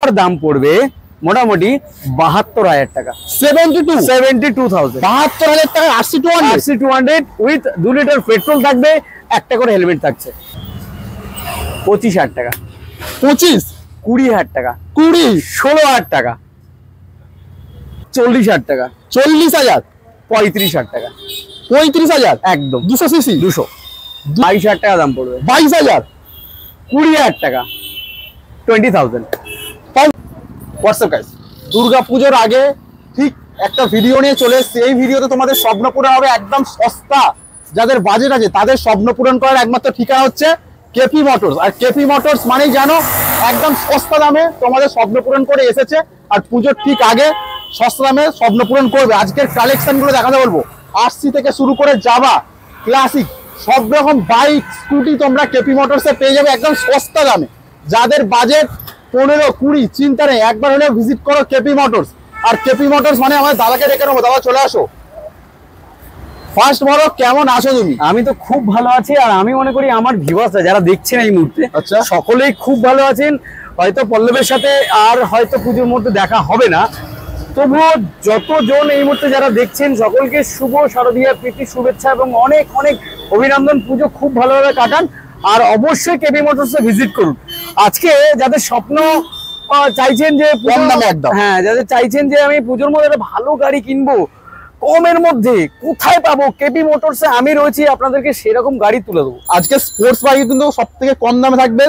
দাম পড়বে মোটামুটি 72,000 টাকা। 72,000 টাকা। RC 200 উইথ 2 লিটার পেট্রোল থাকবে, একটা করে হেলমেট থাকছে। 25,000 টাকা। 20,000 টাকা। 16,000 টাকা। 40,000 টাকা। 35,000 টাকা। 35,000 একদম 200 সিসি 200। 22,000 টাকা দাম পড়বে। 22,000। 20,000 টাকা। 20,000। হোয়াটসঅ্যাপ গাইস, দুর্গাপুজোর আগে ঠিক একটা ভিডিও নিয়ে চলে এসেছি। এই ভিডিওতে তোমাদের স্বপ্ন পূরণ হবে একদম সস্তা। যাদের বাজেট আছে তাদের স্বপ্ন পূরণ করার একমাত্র ঠিকানা হচ্ছে কেপি মোটরস। আর কেপি মোটরস মানেই জানো একদম সস্তা দামে তোমাদের স্বপ্ন পূরণ করে এসেছে। আর পুজোর ঠিক আগে সস্তা দামে স্বপ্ন পূরণ করবে। আজকের কালেকশন গুলো দেখাতে বলবো। আরসি থেকে শুরু করে যাবা, ক্লাসিক, সব রকম বাইক, স্কুটি তোমরা কেপি মোটরসে পেয়ে যাবে একদম সস্তা দামে। যাদের বাজেট 15-20 চিন্তা নেই, একবার হলে ভিজিট করো কেপি মোটরস। আর কেপি মোটরস মানে আমাদের দাদাকে ডেকে নেবো। দাদা চলে আসো। ফার্স্ট বলো, কেমন আছো তুমি? আমি তো খুব ভালো আছি, আর আমি মনে করি আমার ভিউয়ার্সরা যারা দেখছেন এই মুহূর্তে সকলেই খুব ভালো আছেন। হয়তো পল্লবের সাথে আর হয়তো পুজোর মধ্যে দেখা হবে না, তবুও যতজন এই মুহূর্তে যারা দেখছেন সকলকে শুভ শারদীয়া প্রীতি শুভেচ্ছা এবং অনেক অনেক অভিনন্দন। পুজো খুব ভালোভাবে কাটান, আর অবশ্যই কেপি মোটরসে ভিজিট করুন। আজকে যাদের স্বপ্ন চাইছেন যে কম দামে একদম, হ্যাঁ, যাদের চাইছেন যে আমি পুজোর মধ্যে একটা ভালো গাড়ি কিনবো কমের মধ্যে, কোথায় পাবো? কেপি মোটরসে আমি রয়েছি, আপনাদেরকে সেরকম গাড়ি তুলে দেবো। আজকে স্পোর্টস বাইক কিন্তু সব থেকে কম দামে থাকবে,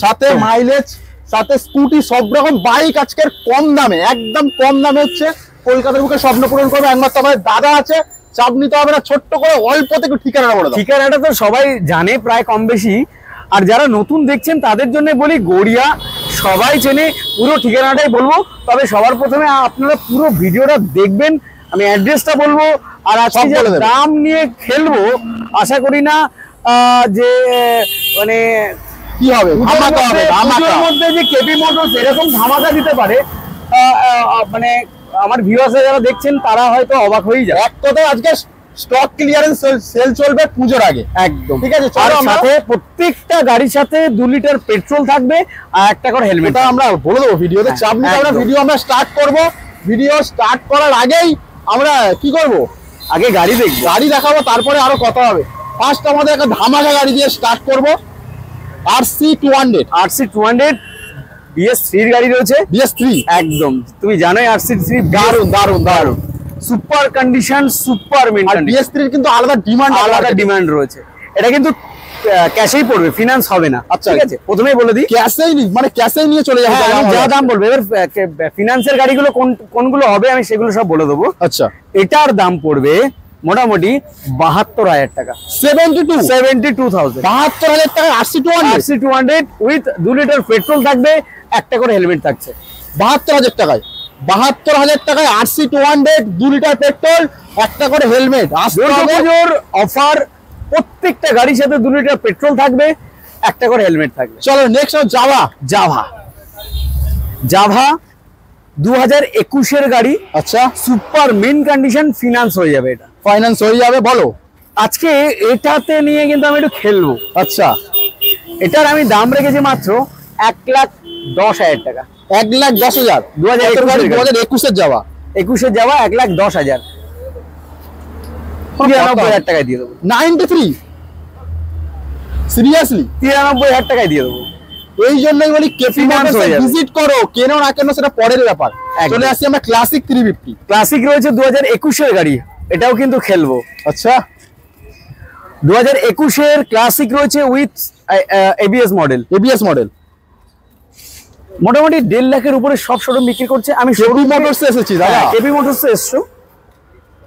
সাথে মাইলেজ, সাথে স্কুটি, সব রকম বাইক আজকের কম দামে, একদম কম দামে হচ্ছে। কলকাতার বুকে স্বপ্ন পূরণ করবে একমাত্র আমাদের দাদা আছে। চাপ নিতে হবে না, ছোট্ট করে অল্প থেকে ঠিকানাটা বলে দাও। ঠিকানাটা তো সবাই জানে প্রায় কম বেশি, আর যারা নতুন দেখছেন তাদের জন্য বলি গড়িয়া সবাই চেনে, পুরো ঠিকানাটাই বলবো। তবে সবার প্রথমে আপনারা পুরো ভিডিওটা দেখবেন, আমি অ্যাড্রেসটা বলবো, আর আজকে যে দাম নিয়ে খেলবো আশা করি না যে মানে কি হবে পুজোর মধ্যে যে কেপি মোটরস এরকম ধামাকা দিতে পারে, মানে আমার ভিউয়ার্সরা যারা দেখছেন তারা হয়তো অবাক হয়ে যায়। এক কথায় আজকে স্টক ক্লিয়ারেন্স সেল চলবে পুজোর আগে, একদম ঠিক আছে। সাথে প্রত্যেকটা গাড়ির সাথে 2 লিটার পেট্রোল থাকবে আর একটা করে হেলমেট। আমরা বলে দেবো ভিডিওতে, চাপ নিতে আমরা ভিডিও আমরা স্টার্ট করব। ভিডিও স্টার্ট করার আগেই আমরা কি করব, আগে গাড়ি দেখব, গাড়ি দেখাবো, তারপরে আরো কথা হবে। ফার্স্ট আমাদের একটা ধামাকা গাড়ি দিয়ে স্টার্ট করব। RC 200 BS3 এর গাড়ি রয়েছে। BS3 একদম, তুমি জানোই RC3 দারুন দারুন দারুন, super condition, super maintain. BS3 এর কিন্তু আলাদা ডিমান্ড রয়েছে। এটা কিন্তু ক্যাশেই পড়বে, ফিনান্স হবে না। আচ্ছা ঠিক আছে, প্রথমেই বলে দিই ক্যাশেই নি, মানে ক্যাশেই নিয়ে চলে যাবে। যা দাম বলবে, এবার ফিনান্সের গাড়িগুলো কোনগুলো হবে আমি সেগুলো সব বলে দেবো। আচ্ছা, এটার দাম পড়বে মোটামুটি 72,000 টাকা। 72,000 টাকা। RC 200 উইথ 2 লিটার পেট্রোল থাকবে, একটা করে হেলমেট থাকছে। 72,000 টাকায়, 72,000 টাকায় RC 200, 2 লিটার পেট্রোল, একটা করে হেলমেট। পুজোর অফার, প্রত্যেকটা গাড়ির সাথে 2 লিটার পেট্রোল থাকবে, একটা করে হেলমেট থাকবে। চলো নেক্সট জাভা 2021 এর গাড়ি। আচ্ছা, সুপার মেইন কন্ডিশন, ফিনান্স হয়ে যাবে। এটা ফাইন্যান্স হয়ে যাবে। বলো, আজকে এটাতে নিয়ে কিন্তু আমি একটু খেলবো। আচ্ছা, এটার আমি দাম রেখেছি মাত্র 1,10,000 টাকা। 1,10,000 2021 এর যাওয়া, 21 যাওয়া 1,10,000 93,000 টাকায় দিয়ে দেবো। 93 সিরিয়াসলি 93,000 টাকায় দিয়ে দেবো। এই জন্যই বলি কেপি মোটরসে ভিজিট করো। কেন না কেন সেটা পরের ব্যাপার। চলে আসি আমরা ক্লাসিক 350। ক্লাসিক রয়েছে 2021 এর গাড়ি, এটাও কিন্তু খেলবো। আচ্ছা, 2021 এর ক্লাসিক রয়েছে উইথ ABS মডেল। মোটামুটি 1.5 লাখের উপরে সব শোরুম বিক্রি করছে। আমি কেপি মোটরসে এসেছি দাদা। কেপি মোটরসে এসছো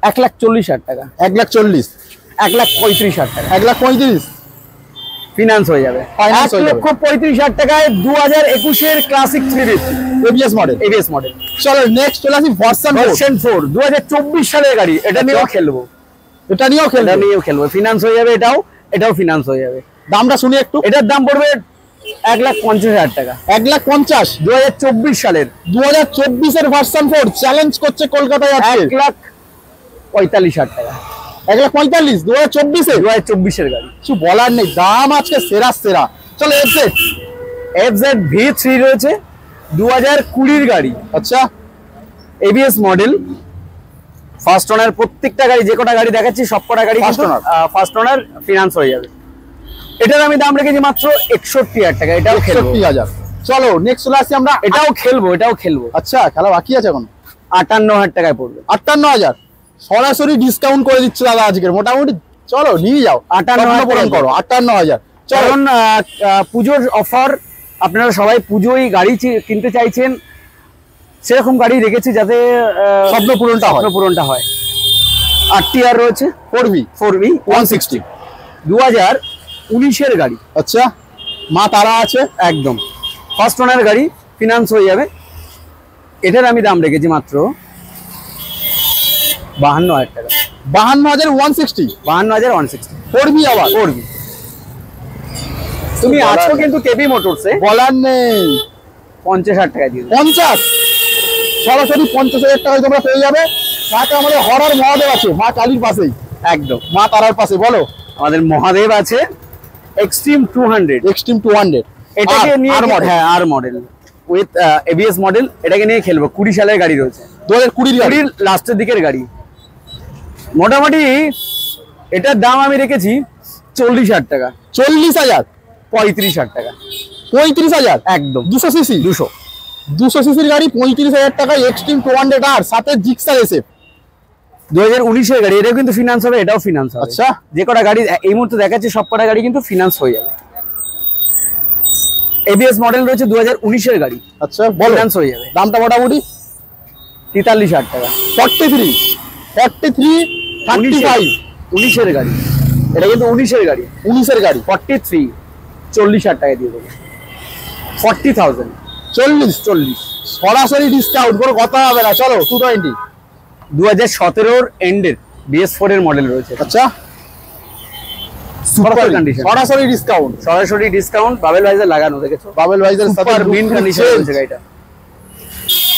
1,40,000 টাকা। 1,40,000 1,35,000 টাকা। 1,35,000 ফিনান্স হয়ে যাবে। 1,35,000 টাকায় 2021 এর ক্লাসিক 350 ABS মডেল। চলো নেক্সট চলে আসি ভার্সন 4 2024 সালের গাড়ি। এটা নিয়েও খেলবো, ফিনান্স হয়ে যাবে। এটাও ফিনান্স হয়ে যাবে। দামটা শুনি একটু। এটার দাম পড়বে 1,50,000 টাকা। 1,50,000 2024 সালের। 2024 এর ভার্সন 4 চ্যালেঞ্জ করছে কলকাতায়। 1,45,000 টাকা। 1,45,000 2024 এর গাড়ি, কিছু বলার নেই। দাম আজকে সেরা। চলো FZ V3 রয়েছে 2020 গাড়ি। আচ্ছা, এবিএস মডেল, ফার্স্ট ওনার। প্রত্যেকটা গাড়ি, যে কটা গাড়ি দেখাচ্ছি সব কটা গাড়ি ফার্স্ট ওনার, ফিনান্স হয়ে যাবে। এটার আমি দাম রেখেছি মাত্র 61,000 টাকা। এটাও 61,000। চলো নেক্সট চলে আসছি আমরা। এটাও খেলবো। আচ্ছা, খেলা বাকি আছে এখন। 58,000 টাকায় পড়বে। 58,000 সরাসরি ডিসকাউন্ট করে দিচ্ছে দাদা আজকের মোটামুটি। চলো নিয়ে যাও, 58,000 পূরণ করো। 58,000। কারণ পুজোর অফার, আপনারা সবাই পুজোয় গাড়ি কিনতে চাইছেন, সেরকম গাড়ি রেখেছি যাতে স্বপ্ন পূরণটা হয়। RTR রয়েছে 4V 160, 2019 গাড়ি। আচ্ছা, মা তারা আছে, একদম ফার্স্ট ওনার গাড়ি, ফিনান্স হয়ে যাবে। এটার আমি দাম রেখেছি মাত্র 52,000 টাকা। 52,160, 52,160, 4V আবার 4V। তুমি আছো কিন্তু কেবি মোটরসে, বলার নেই। 50,000 টাকা দিয়ে 50, সরাসরি 50,000 টাকায় তোমরা পেয়ে যাবে। সাথে আমাদের হরর মহাদেব আছে মা কালীর পাশেই, একদম মা তারার পাশে। বলো, আমাদের মহাদেব আছে এক্সট্রিম 200। এটাকে নিয়ে আর মডেল উইথ এবিএস মডেল, এটাকে নিয়ে খেলবো। 20 সালের গাড়ি রয়েছে, 2020 লাস্টের দিকের গাড়ি। মোটামুটি এটার দাম আমি রেখেছি 40,000 টাকা। 40,000, 35,000 টাকা। 35,000 একদম 200 সিসি, 200 সিসির গাড়ি 35,000 টাকা। এক্সট্রিম 200 আর সাথে জিক্সার এসএফ 2019 গাড়ি। এটাও কিন্তু ফিনান্স হবে, এটাও ফিনান্স হবে। আচ্ছা, যে কটা গাড়ি এই মুহূর্তে দেখাচ্ছে সব কটা গাড়ি কিন্তু ফিনান্স হয়ে যাবে। এবিএস মডেল রয়েছে 2019 গাড়ি। আচ্ছা, ফিনান্স হয়ে যাবে। দামটা মোটামুটি 43,000 টাকা। 43, 35, 19 গাড়ি। এটা কিন্তু 19 গাড়ি। 19 গাড়ি 43, 40,000 টাকা দিয়ে দেবো। 40,000, 40 সরাসরি ডিসকাউন্ট, কোনো কথা হবে না। চলো 220, 2017 এন্ডের BS4 এর মডেল রয়েছে। আচ্ছা, সুপার কন্ডিশন, সরাসরি ডিসকাউন্ট। বাবেল ভাইজার লাগানো, দেখেছো? বাবেল ভাইজার সাথে মিন কন্ডিশন রয়েছে গাড়িটা।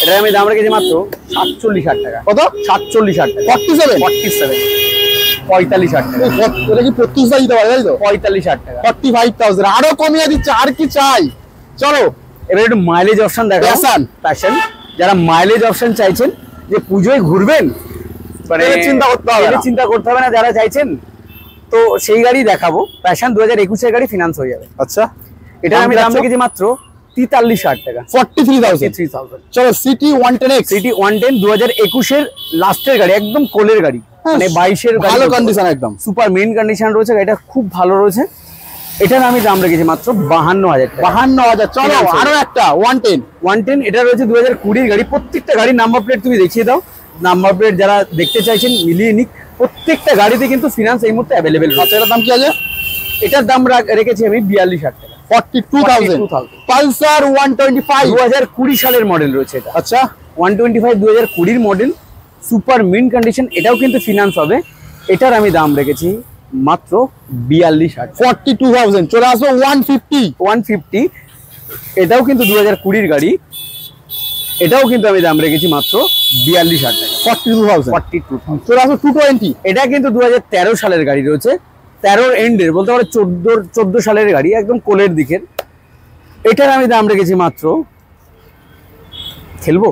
এটা আমি দাম রেখেছি মাত্র 47,000 টাকা। কত? 47,000 টাকা। 47, 45,000 টাকা। এটা কি 25 দিতে পারে, তাই তো? 45,000 টাকা। 45,000 আরো কমিয়ে দিচ্ছে, আর কি চাই। চলো এবার একটু মাইলেজ অপশন দেখো। প্যাশন, যারা মাইলেজ অপশন চাইছেন, যে পুজোয় ঘুরবেন, মানে চিন্তা করতে হবে না, যারা চাইছেন, তো সেই গাড়ি দেখাবো। প্যাশন 2021 গাড়ি, ফিনান্স হয়ে যাবে। আচ্ছা, এটা আমি দাম রেখেছি মাত্র 43,000 টাকা। 43,000। চলো সিটি 110X, সিটি 110 2021 লাস্টের গাড়ি, একদম কোলের গাড়ি, মানে 22 গাড়ি, ভালো কন্ডিশন, একদম সুপার মেইন কন্ডিশন রয়েছে গাড়িটা, খুব ভালো রয়েছে। এটার আমি দাম রেখেছি মাত্র 52,000 টাকা। 52,000। চলো আরো একটা 110, এটা রয়েছে 2020 গাড়ি। প্রত্যেকটা গাড়ির নাম্বার প্লেট তুমি দেখিয়ে দাও। নাম্বার প্লেট যারা দেখতে চাইছেন মিলিয়ে নিক। প্রত্যেকটা গাড়িতে কিন্তু ফিনান্স এই মুহূর্তে অ্যাভেলেবেল। এটার দাম কি আছে? এটার দাম রেখেছি আমি 42,000 টাকা। 42,000। পালসার 125, 2020 সালের মডেল রয়েছে এটা। আচ্ছা, 125 2020 মডেল, সুপার মিন কন্ডিশন, এটাও কিন্তু ফিনান্স হবে। এটার আমি দাম রেখেছি মাত্র 42,000। 42,000। চলে আসবো 150, এটাও কিন্তু 2020 গাড়ি। এটাও কিন্তু আমি দাম রেখেছি মাত্র 42,000 টাকা। 42,000। চলে আসবো 220, এটা কিন্তু 2013 সালের গাড়ি রয়েছে। 13 এন্ডের, বলতে পারো 14 সালের গাড়ি, একদম কোলের দিকের। এটার আমি দাম রেখেছি মাত্র, খেলো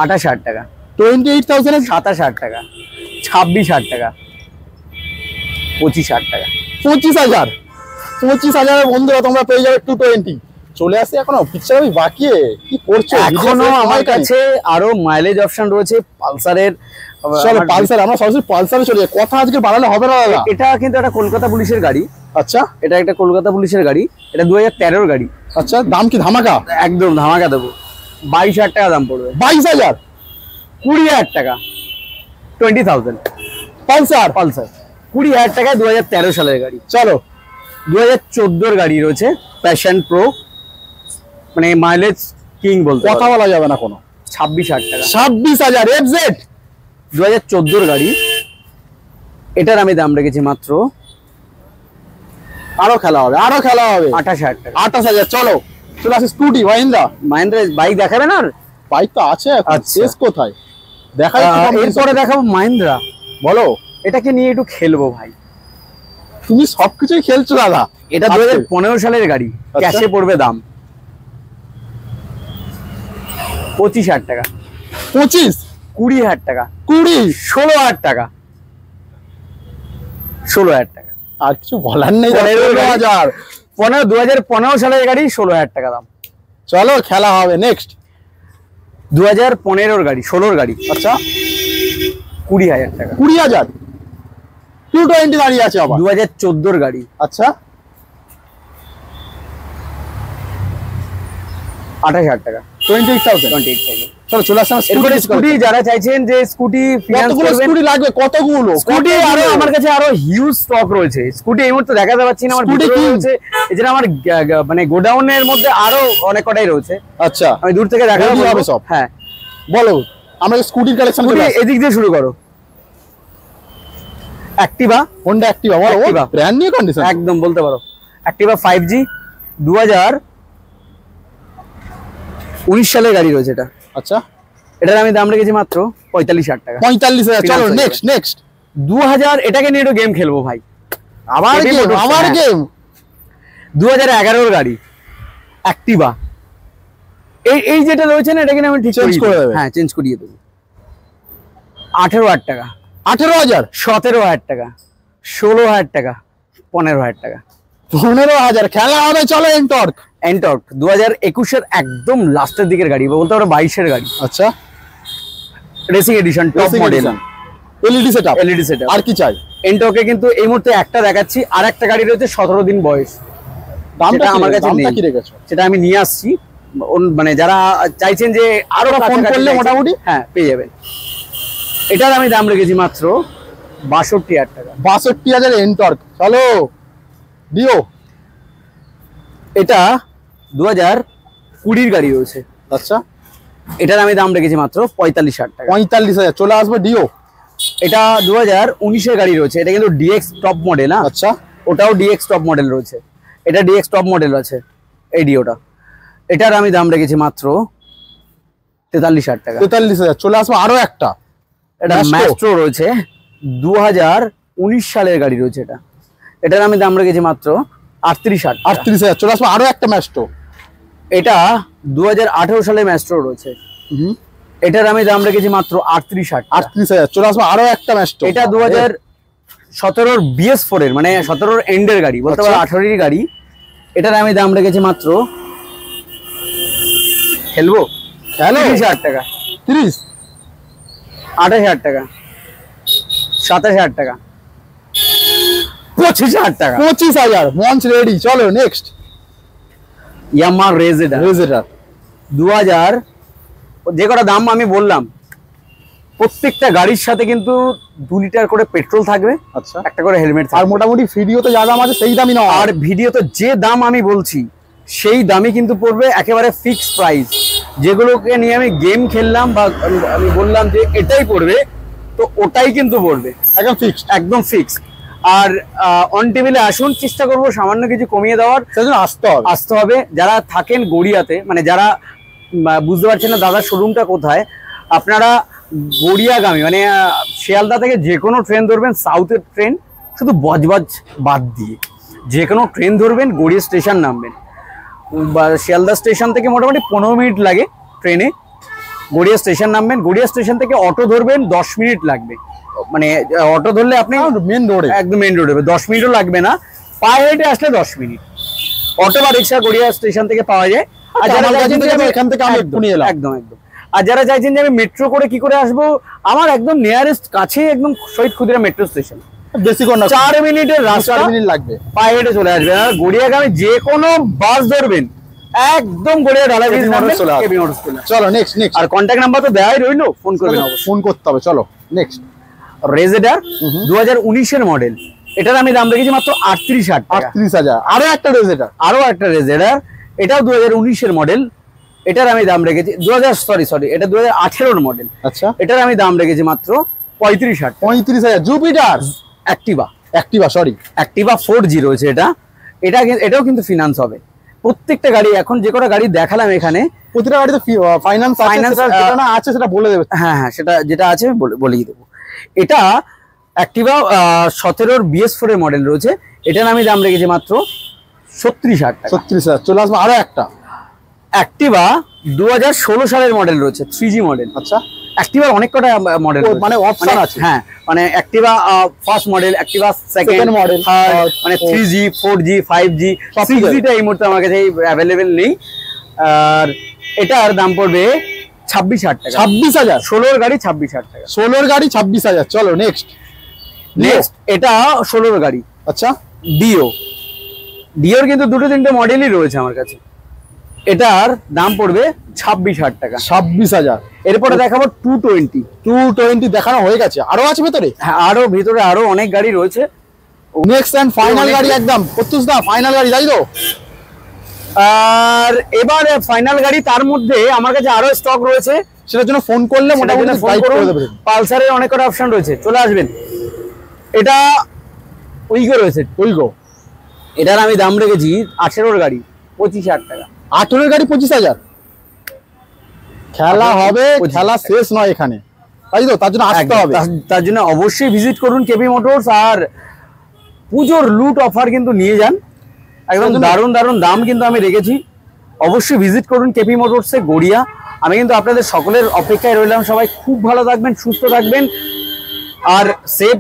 28,000 টাকা। 28,000, 27,000 টাকা, 26,000 টাকা, 25,000 টাকা। 25,000 বন্ধুরা তোমরা পেয়ে যাবে 220। চলে আসে এখনো পিকচার আমি বাকি কি করছো? এখনো আমার কাছে আরো মাইলেজ অপশন রয়েছে পালসারের। চলো পালসার, আমরা সরাসরি পালসারে চলে যাই। কথা আজকে বাড়ালে হবে না দাদা। এটা কিন্তু একটা কলকাতা পুলিশের গাড়ি। আচ্ছা, এটা একটা কলকাতা পুলিশের গাড়ি। এটা 2013 গাড়ি। আচ্ছা, দাম কি ধামাকা? একদম ধামাকা দেবো। 22,000 টাকা দাম পড়বে। 22,000, 20,000 টাকা, 20,000। পালসার 20,000 টাকায় 2013 সালের গাড়ি। চলো 2014 গাড়ি রয়েছে প্যাশন প্রো, মানে মাইলেজ কিং বলতে কথা বলা যাবে না কোনো। 26,000 টাকা। 26,000 FZ 2014 গাড়ি। এটার আমি দাম রেখেছি মাত্র, আরো খেলা হবে 28,000 টাকা। 28,000। চলো চলে আসি স্কুটি মাহিন্দ্রা বাইক দেখাবে না? বাইক তো আছে, শেষ কোথায় দেখাই? এরপরে দেখাবো মাহিন্দ্রা। বলো, এটাকে নিয়ে একটু খেলবো ভাই। তুমি সবকিছুই খেলছো দাদা। এটা 2015 সালের গাড়ি, ক্যাশে পড়বে দাম। 25,000 টাকা। 25, 20,000 টাকা। 20, 16,000 টাকা। 16,000 টাকা। আর কিছু বলার নেই। 15,000 2015 সালের গাড়ি 16,000 টাকা দাম। চলো খেলা হবে। নেক্সট 2015 গাড়ি, 16 গাড়ি। আচ্ছা 20,000 টাকা। 20,000, 220 দাঁড়িয়ে আছে আবার। 2014 গাড়ি। আচ্ছা 28,000 টাকা। 28,000। চলো চলে আসলাম এরপরে স্কুটি যারা চাইছেন যে স্কুটি ফিনান্স করবেন, স্কুটি লাগবে কতগুলো স্কুটি আরো আমার কাছে আরো হিউজ স্টক রয়েছে। স্কুটি এই মুহূর্তে দেখাতে পাচ্ছি না, আমার স্কুটি ভিতরে কি? রয়েছে। এছাড়া আমার মানে গোডাউনের মধ্যে আরো অনেক কটাই রয়েছে। আচ্ছা আমি দূর থেকে দেখাবো Ready হবে সব। হ্যাঁ বলো আমরা স্কুটির কালেকশন স্কুটি এদিক দিয়ে শুরু করো। অ্যাক্টিভা, Honda Activa, বলো Activa। Brand new condition. একদম বলতে পারো। অ্যাক্টিভা 5G 2019 সালের গাড়ি রয়েছে এটা। আচ্ছা এটার আমি দাম রেখেছি মাত্র 45,000 টাকা। 45,000। চলো Finance হয়ে নেক্সট 2000 এটাকে নিয়ে একটু গেম খেলবো ভাই। আবার Heavy গেম, motors, আবার হ্যাঁ। গেম। 2011 গাড়ি অ্যাক্টিভা। এই যেটা রয়েছে না, এটা কিনা আমি ঠিক Change করে দেবে? হ্যাঁ চেঞ্জ করিয়ে দেবো। 18,000 টাকা, 18,000, 17,000 টাকা, 16,000 টাকা, 15,000 টাকা। 15,000। খেলা হবে। চলো এনটর্ক। এনটর্ক 2021 এর একদম লাস্টের দিকের গাড়ি, বলতে পারো 22 এর গাড়ি। আচ্ছা racing edition, top model, LED setup. LED setup. আর কি চাই? এনটর্কে কিন্তু এই মুহূর্তে একটা দেখাচ্ছি, আর একটা গাড়ি রয়েছে 17 দিন বয়স। দামটা যেটা আমার কাছে দামটা নেই। কি রেখেছো? সেটা আমি নিয়ে আসছি। মানে যারা চাইছেন যে আরো ফোন কাছাকাছি করলে চাইছেন, মোটামুটি হ্যাঁ পেয়ে যাবেন। এটার আমি দাম রেখেছি মাত্র 62,000 টাকা। 62,000 এনটর্ক। চলো দিও। এটা 2020 গাড়ি রয়েছে। আচ্ছা এটার আমি দাম রেখেছি মাত্র 45,000 টাকা। 45,000। চলে আসবে ডিও। এটা 2019 এর গাড়ি রয়েছে। এটা কিন্তু ডিএক্স টপ মডেল। হ্যাঁ আচ্ছা ওটাও ডিএক্স টপ মডেল রয়েছে। এটা ডিএক্স টপ মডেল আছে এই ডিওটা। এটার আমি দাম রেখেছি মাত্র 43,000 টাকা। 43,000। চলে আসবে আরো একটা। এটা Maestro। ম্যাস্ট্রো রয়েছে, 2019 সালের গাড়ি রয়েছে এটা। এটার আমি দাম রেখেছি মাত্র 38,000 টাকা। 38,000। চলে আসবে আরো একটা ম্যাস্ট্রো। এটা 2018 সালে ম্যাস্ট্রো রয়েছে। এটার আমি দাম রেখেছি মাত্র 38,000 টাকা। 38,000। চলে আসবে আরো একটা ম্যাস্ট্রো। এটা 2017 BS4 এর, মানে 17 এন্ডের গাড়ি, বলতে পারো 18 গাড়ি। এটার আমি দাম রেখেছি মাত্র খেলবো 30,000 টাকা, 30, 28,000 টাকা, 27,000 টাকা, 25,000 টাকা। 25,000। মঞ্চ রেডি। চলো নেক্সট ইয়ামাহা রেজেডার রেজেটার। 2000। যে কটা দাম আমি বললাম, প্রত্যেকটা গাড়ির সাথে কিন্তু 2 লিটার করে পেট্রোল থাকবে, আচ্ছা একটা করে হেলমেট আর থাকবে। মোটামুটি ভিডিওতে যা দাম আছে সেই দামই নাও। আর ভিডিওতে যে দাম আমি বলছি সেই দামই কিন্তু পড়বে, একেবারে ফিক্সড প্রাইস। যেগুলোকে নিয়ে আমি গেম খেললাম বা আমি বললাম যে এটাই পড়বে, তো ওটাই কিন্তু পড়বে, একদম ফিক্সড। একদম ফিক্সড। আর অন টেবিলে আসুন, চেষ্টা করবো সামান্য কিছু কমিয়ে দেওয়ার। সেজন্য আসতে হবে। যারা থাকেন গড়িয়াতে, মানে যারা বুঝতে পারছেন না দাদার শোরুমটা কোথায়, আপনারা গড়িয়াগামী মানে শিয়ালদা থেকে যে কোনো ট্রেন ধরবেন, সাউথের ট্রেন, শুধু বজবজ বাদ দিয়ে যে কোনো ট্রেন ধরবেন, গড়িয়া স্টেশন নামবেন। বা শিয়ালদা স্টেশন থেকে মোটামুটি 15 মিনিট লাগে ট্রেনে। গড়িয়া স্টেশন নামবেন, গড়িয়া স্টেশন থেকে অটো ধরবেন, 10 মিনিট লাগবে। মানে অটো ধরলে আপনি মেন রোডে, একদম মেন রোডে, 10 মিনিটও লাগবে না। পায়ে হেঁটে আসলে 10 মিনিট। অটো বা রিক্সা গড়িয়া স্টেশন থেকে পাওয়া যায়। আর যারা চাইছেন যে এখান থেকে আমি একদম, নিয়ে এলাম। একদম একদম। আর যারা চাইছেন যে আমি মেট্রো করে কি করে আসবো, আমার একদম নিয়ারেস্ট কাছে একদম শহীদ ক্ষুদিরাম মেট্রো স্টেশন। বেশি কোন 4 মিনিটের রাস্তা, 4 মিনিট লাগবে, পায়ে হেঁটে চলে আসবেন। আর গড়িয়াগামী যে কোনো বাস ধরবেন, একদম গড়িয়া ঢালাই ব্রিজ নামবেন, কেবি মোটরস চলে আসবে। চলো নেক্সট আর কন্ট্যাক্ট নাম্বার তো দেওয়াই রইলো, ফোন করবেন অবশ্যই। ফোন করতে হবে। চলো নেক্সট রেজেডার 2019 এর মডেল। এটার আমি দাম রেখেছি মাত্র 38,000 টাকা। 38,000। আরো একটা রেজেডার, আরো একটা রেজেডার, এটাও 2019 এর মডেল। এটার আমি দাম রেখেছি এটা 2018 এর মডেল। আচ্ছা এটার আমি দাম রেখেছি মাত্র 35,000। 35,000। জুপিটার অ্যাক্টিভা অ্যাক্টিভা 4G রয়েছে এটা। এটাও কিন্তু ফিনান্স হবে। প্রত্যেকটা গাড়ি, এখন যে কটা গাড়ি দেখালাম এখানে, প্রতিটা গাড়িতে ফাইন্যান্স যেটা না আছে সেটা বলে দেবে। হ্যাঁ, সেটা যেটা আছে বলেই দেবো। এটা অ্যাক্টিভা 17 BS4 এর মডেল রয়েছে। এটার আমি দাম রেখেছি মাত্র 36,000 টাকা। 36,000। চলে আসবে আরো একটা অ্যাক্টিভা 2016 সালের মডেল রয়েছে, 3G মডেল। আচ্ছা, অ্যাক্টিভার অনেক কটা মডেল, মানে অপশন আছে। হ্যাঁ, মানে Activa first model, Activa second model, মানে 3G, 4G, 5G, 6G টা এই মুহূর্তে আমার কাছে অ্যাভেলেবেল নেই। আর এটার দাম পড়বে 26,000 টাকা। 26,000? 16 গাড়ি 26,000 টাকা। 16 গাড়ি 26,000। চলো নেক্সট। এটা 16 গাড়ি। আচ্ছা, ডিওর কিন্তু দুটো তিনটে মডেলই রয়েছে আমার কাছে। এটার দাম পড়বে 26,000 টাকা। 26,000। এরপরে দেখাবো 220 দেখানো হয়ে গেছে, আরো আছে ভেতরে? হ্যাঁ, আরো ভিতরে আরো অনেক গাড়ি রয়েছে। নেক্সট এন্ড ফাইনাল গাড়ি, একদম প্রত্যুষ দা ফাইনাল গাড়ি, তাই তো? আর এবার ফাইনাল গাড়ি, তার মধ্যে আমার কাছে আরো স্টক রয়েছে, সেটার জন্য ফোন করলে মোটামুটি গাইড করে দেবে। পালসারের অনেক কটা অপশন রয়েছে, চলে আসবেন। এটা উইগো রয়েছে, এটার আমি দাম রেখেছি 18 গাড়ি 25,000 টাকা। 18 গাড়ি 25,000? খেলা হবে, খেলা শেষ নয় এখানে, তাই তো? তার জন্য আসতে হবে, তার জন্য অবশ্যই ভিজিট করুন কেপি মোটরস। আর পুজোর লুট অফার কিন্তু নিয়ে যান, একদম দারুণ দারুণ দাম কিন্তু আমি রেখেছি। অবশ্যই ভিজিট করুন কেপি মোটরসে, গড়িয়া। আমি কিন্তু আপনাদের সকলের অপেক্ষায় রইলাম। সবাই খুব ভালো থাকবেন, সুস্থ থাকবেন, আর সেফ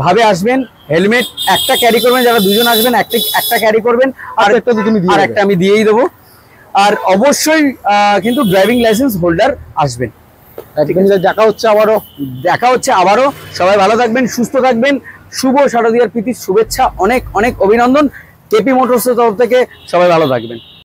ভাবে আসবেন। হেলমেট একটা ক্যারি করবেন, যারা দুজন আসবেন একটা ক্যারি করবেন, আর একটা আমি দিয়েই দেবো। আর অবশ্যই কিন্তু ড্রাইভিং লাইসেন্স হোল্ডার আসবেন। দেখা হচ্ছে আবারও। সবাই ভালো থাকবেন, সুস্থ থাকবেন। শুভ শারদীয়ার প্রীতির শুভেচ্ছা, অনেক অনেক অভিনন্দন কেপি মোটরসের তরফ থেকে। সবাই ভালো থাকবেন।